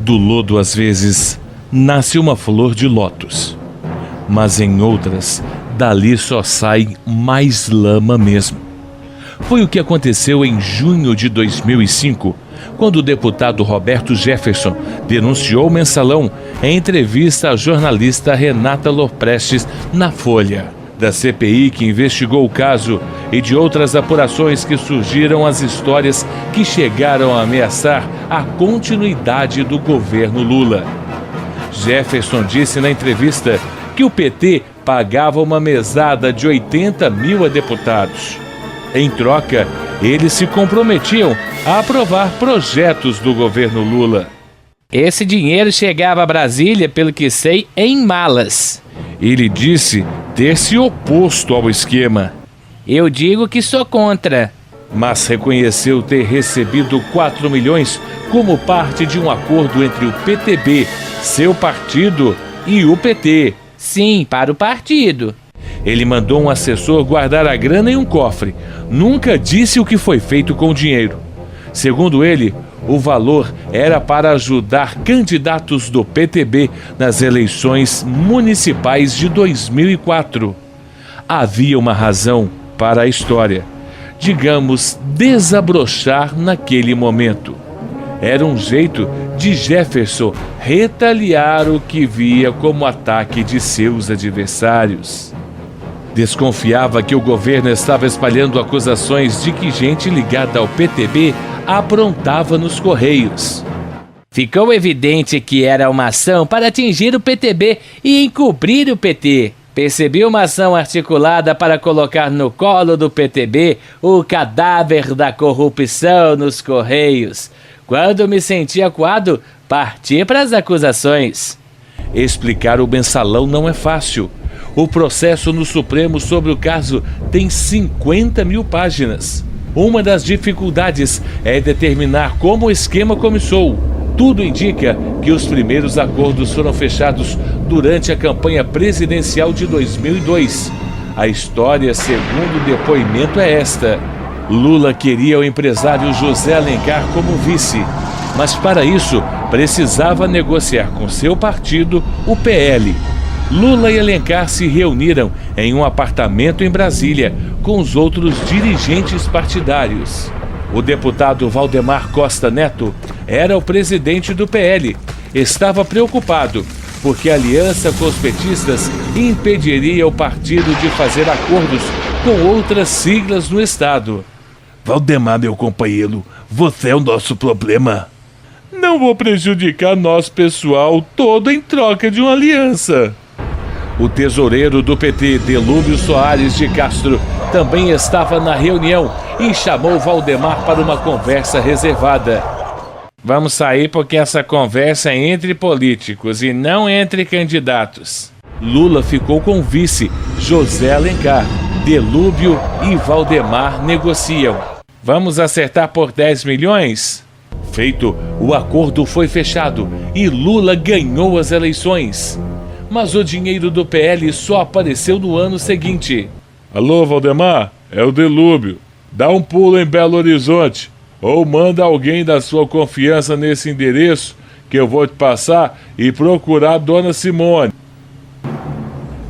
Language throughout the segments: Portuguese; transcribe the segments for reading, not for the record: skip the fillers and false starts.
Do lodo, às vezes, nasce uma flor de lótus, mas em outras, dali só sai mais lama mesmo. Foi o que aconteceu em junho de 2005, quando o deputado Roberto Jefferson denunciou o Mensalão em entrevista à jornalista Renata Loprestes na Folha. Da CPI que investigou o caso e de outras apurações que surgiram as histórias que chegaram a ameaçar a continuidade do governo Lula. Jefferson disse na entrevista que o PT pagava uma mesada de 80 mil a deputados. Em troca, eles se comprometiam a aprovar projetos do governo Lula. Esse dinheiro chegava a Brasília, pelo que sei, em malas. Ele disse ter se oposto ao esquema. Eu digo que sou contra. Mas reconheceu ter recebido 4 milhões como parte de um acordo entre o PTB, seu partido, e o PT. Sim, para o partido. Ele mandou um assessor guardar a grana em um cofre. Nunca disse o que foi feito com o dinheiro. Segundo ele, o valor era para ajudar candidatos do PTB nas eleições municipais de 2004. Havia uma razão para a história, digamos, desabrochar naquele momento. Era um jeito de Jefferson retaliar o que via como ataque de seus adversários. Desconfiava que o governo estava espalhando acusações de que gente ligada ao PTB aprontava nos Correios. Ficou evidente que era uma ação para atingir o PTB e encobrir o PT. Percebi uma ação articulada para colocar no colo do PTB o cadáver da corrupção nos Correios. Quando me senti acuado, parti para as acusações. Explicar o Mensalão não é fácil. O processo no Supremo sobre o caso tem 50 mil páginas. Uma das dificuldades é determinar como o esquema começou. Tudo indica que os primeiros acordos foram fechados durante a campanha presidencial de 2002. A história, segundo o depoimento, é esta. Lula queria o empresário José Alencar como vice, mas para isso precisava negociar com seu partido, o PL. Lula e Alencar se reuniram em um apartamento em Brasília com os outros dirigentes partidários. O deputado Valdemar Costa Neto era o presidente do PL. Estava preocupado porque a aliança com os petistas impediria o partido de fazer acordos com outras siglas no estado. Valdemar, meu companheiro, você é o nosso problema. Não vou prejudicar nosso pessoal todo em troca de uma aliança. O tesoureiro do PT, Delúbio Soares de Castro, também estava na reunião e chamou Valdemar para uma conversa reservada. Vamos sair porque essa conversa é entre políticos e não entre candidatos. Lula ficou com o vice, José Alencar. Delúbio e Valdemar negociam. Vamos acertar por 10 milhões? Feito, o acordo foi fechado e Lula ganhou as eleições. Mas o dinheiro do PL só apareceu no ano seguinte. Alô, Valdemar? É o Delúbio. Dá um pulo em Belo Horizonte. Ou manda alguém da sua confiança nesse endereço que eu vou te passar e procurar a Dona Simone.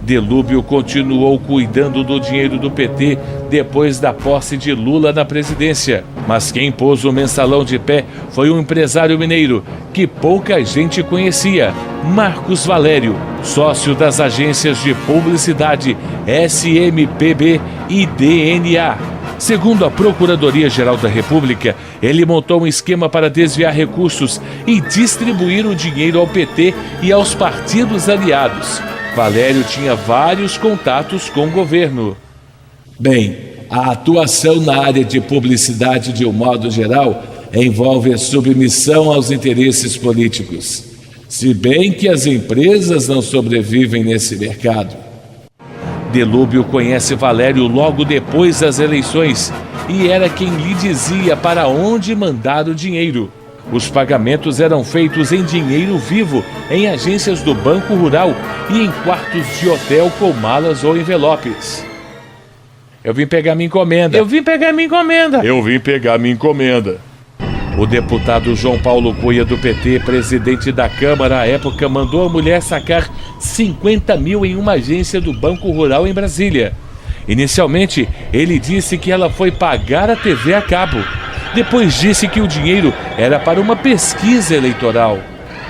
Delúbio continuou cuidando do dinheiro do PT depois da posse de Lula na presidência. Mas quem pôs o Mensalão de pé foi um empresário mineiro que pouca gente conhecia, Marcos Valério, sócio das agências de publicidade SMPB e DNA. Segundo a Procuradoria-Geral da República, ele montou um esquema para desviar recursos e distribuir o dinheiro ao PT e aos partidos aliados. Valério tinha vários contatos com o governo. Bem, a atuação na área de publicidade, de um modo geral, envolve a submissão aos interesses políticos, se bem que as empresas não sobrevivem nesse mercado. Delúbio conhece Valério logo depois das eleições e era quem lhe dizia para onde mandar o dinheiro. Os pagamentos eram feitos em dinheiro vivo, em agências do Banco Rural e em quartos de hotel com malas ou envelopes. Eu vim pegar minha encomenda. O deputado João Paulo Cunha, do PT, presidente da Câmara à época, mandou a mulher sacar 50 mil em uma agência do Banco Rural em Brasília. Inicialmente, ele disse que ela foi pagar a TV a cabo. Depois disse que o dinheiro era para uma pesquisa eleitoral.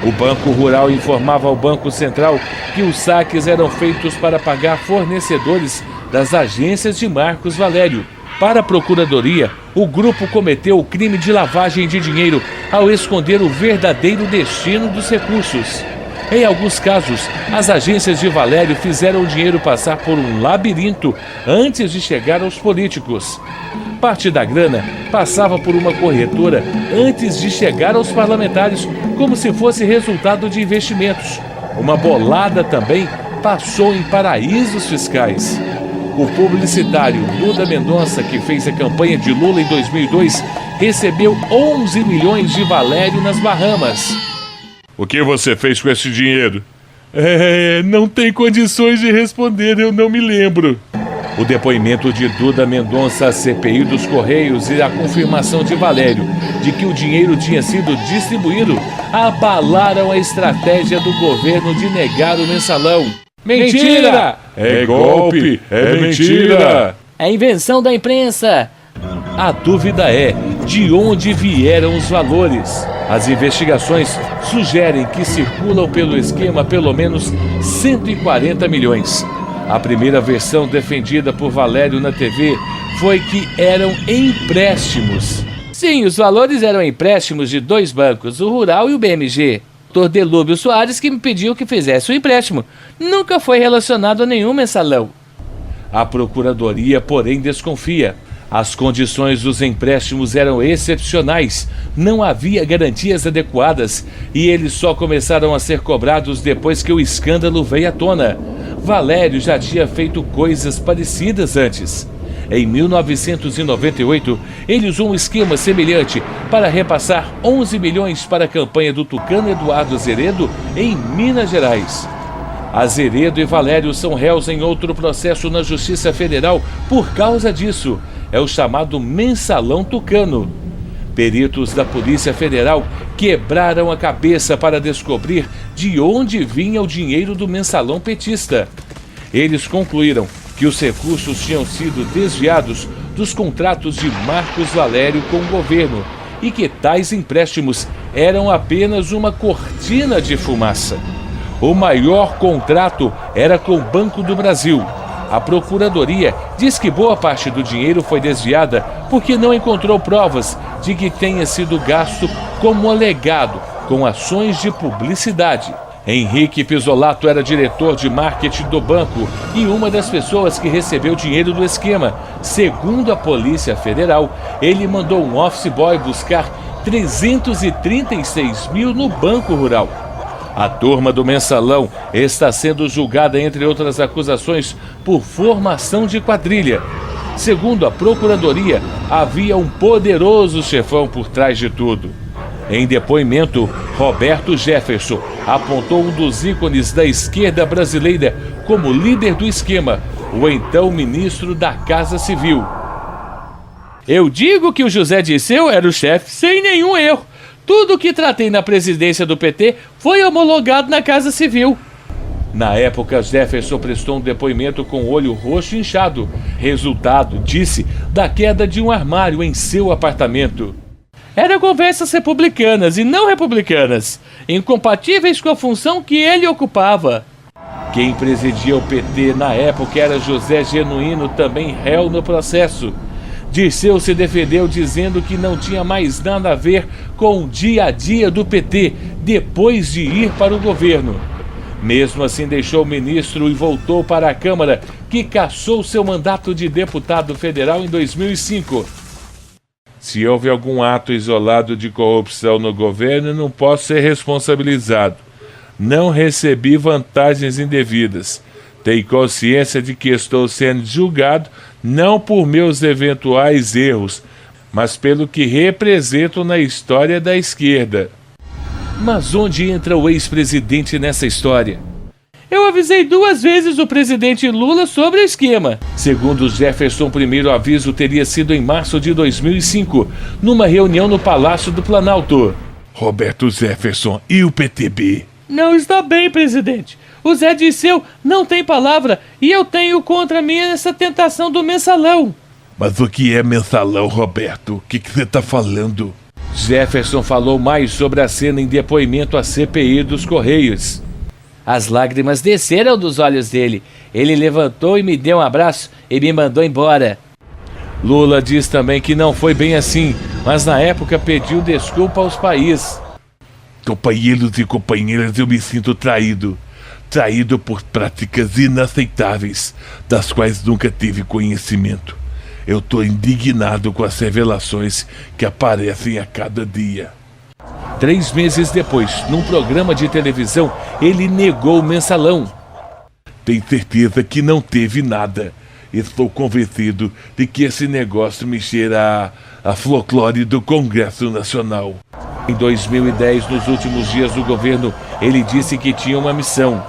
O Banco Rural informava ao Banco Central que os saques eram feitos para pagar fornecedores das agências de Marcos Valério. Para a Procuradoria, o grupo cometeu o crime de lavagem de dinheiro ao esconder o verdadeiro destino dos recursos. Em alguns casos, as agências de Valério fizeram o dinheiro passar por um labirinto antes de chegar aos políticos. Parte da grana passava por uma corretora antes de chegar aos parlamentares, como se fosse resultado de investimentos. Uma bolada também passou em paraísos fiscais. O publicitário Duda Mendonça, que fez a campanha de Lula em 2002, recebeu 11 milhões de Valério nas Bahamas. O que você fez com esse dinheiro? Não tem condições de responder, eu não me lembro. O depoimento de Duda Mendonça à CPI dos Correios e a confirmação de Valério de que o dinheiro tinha sido distribuído abalaram a estratégia do governo de negar o mensalão. Mentira! É golpe! É mentira! É invenção da imprensa! A dúvida é de onde vieram os valores. As investigações sugerem que circulam pelo esquema pelo menos 140 milhões. A primeira versão defendida por Valério na TV foi que eram empréstimos. Sim, os valores eram empréstimos de dois bancos, o Rural e o BMG. Dr. Delúbio Soares que me pediu que fizesse o empréstimo. Nunca foi relacionado a nenhum mensalão. A Procuradoria, porém, desconfia. As condições dos empréstimos eram excepcionais, não havia garantias adequadas e eles só começaram a ser cobrados depois que o escândalo veio à tona. Valério já tinha feito coisas parecidas antes. Em 1998, ele usou um esquema semelhante para repassar 11 milhões para a campanha do tucano Eduardo Azeredo em Minas Gerais. Azeredo e Valério são réus em outro processo na Justiça Federal por causa disso. É o chamado mensalão tucano. Peritos da Polícia Federal quebraram a cabeça para descobrir de onde vinha o dinheiro do mensalão petista. Eles concluíram que os recursos tinham sido desviados dos contratos de Marcos Valério com o governo e que tais empréstimos eram apenas uma cortina de fumaça. O maior contrato era com o Banco do Brasil. A Procuradoria diz que boa parte do dinheiro foi desviada porque não encontrou provas de que tenha sido gasto como alegado com ações de publicidade. Henrique Pisolato era diretor de marketing do banco e uma das pessoas que recebeu dinheiro do esquema. Segundo a Polícia Federal, ele mandou um office boy buscar 336 mil no Banco Rural. A turma do mensalão está sendo julgada, entre outras acusações, por formação de quadrilha. Segundo a Procuradoria, havia um poderoso chefão por trás de tudo. Em depoimento, Roberto Jefferson apontou um dos ícones da esquerda brasileira como líder do esquema, o então ministro da Casa Civil. Eu digo que o José Dirceu era o chefe sem nenhum erro. Tudo que tratei na presidência do PT foi homologado na Casa Civil. Na época, Jefferson prestou um depoimento com o olho roxo e inchado. Resultado, disse, da queda de um armário em seu apartamento. Eram conversas republicanas e não republicanas, incompatíveis com a função que ele ocupava. Quem presidia o PT na época era José Genuíno, também réu no processo. Dirceu se defendeu dizendo que não tinha mais nada a ver com o dia a dia do PT depois de ir para o governo. Mesmo assim, deixou o ministro e voltou para a Câmara, que cassou seu mandato de deputado federal em 2005. Se houve algum ato isolado de corrupção no governo, não posso ser responsabilizado. Não recebi vantagens indevidas. Tenho consciência de que estou sendo julgado não por meus eventuais erros, mas pelo que represento na história da esquerda. Mas onde entra o ex-presidente nessa história? Eu avisei 2 vezes o presidente Lula sobre o esquema. Segundo Jefferson, o primeiro aviso teria sido em março de 2005, numa reunião no Palácio do Planalto. Roberto Jefferson e o PTB. Não está bem, presidente. O Zé Disseu não tem palavra e eu tenho contra mim essa tentação do mensalão. Mas o que é mensalão, Roberto? O que você tá falando? Jefferson falou mais sobre a cena em depoimento à CPI dos Correios. As lágrimas desceram dos olhos dele. Ele levantou e me deu um abraço e me mandou embora. Lula diz também que não foi bem assim, mas na época pediu desculpa aos países. Companheiros e companheiras, eu me sinto traído. Traído por práticas inaceitáveis, das quais nunca tive conhecimento. Eu tô indignado com as revelações que aparecem a cada dia. 3 meses depois, num programa de televisão, ele negou o mensalão. Tenho certeza que não teve nada. Estou convencido de que esse negócio me cheira a folclore do Congresso Nacional. Em 2010, nos últimos dias do governo, ele disse que tinha uma missão.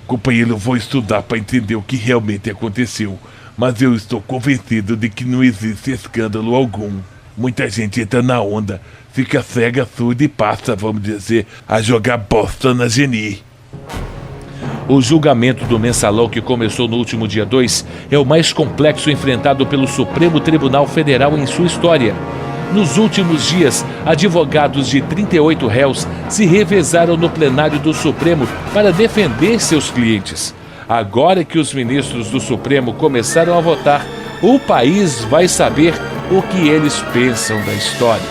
Companheiro, eu vou estudar para entender o que realmente aconteceu, mas eu estou convencido de que não existe escândalo algum. Muita gente entra na onda, fica cega, surda e passa, vamos dizer, a jogar bosta na Geni. O julgamento do mensalão, que começou no último dia 2, é o mais complexo enfrentado pelo Supremo Tribunal Federal em sua história. Nos últimos dias, advogados de 38 réus se revezaram no plenário do Supremo para defender seus clientes. Agora que os ministros do Supremo começaram a votar, o país vai saber o que eles pensam da história.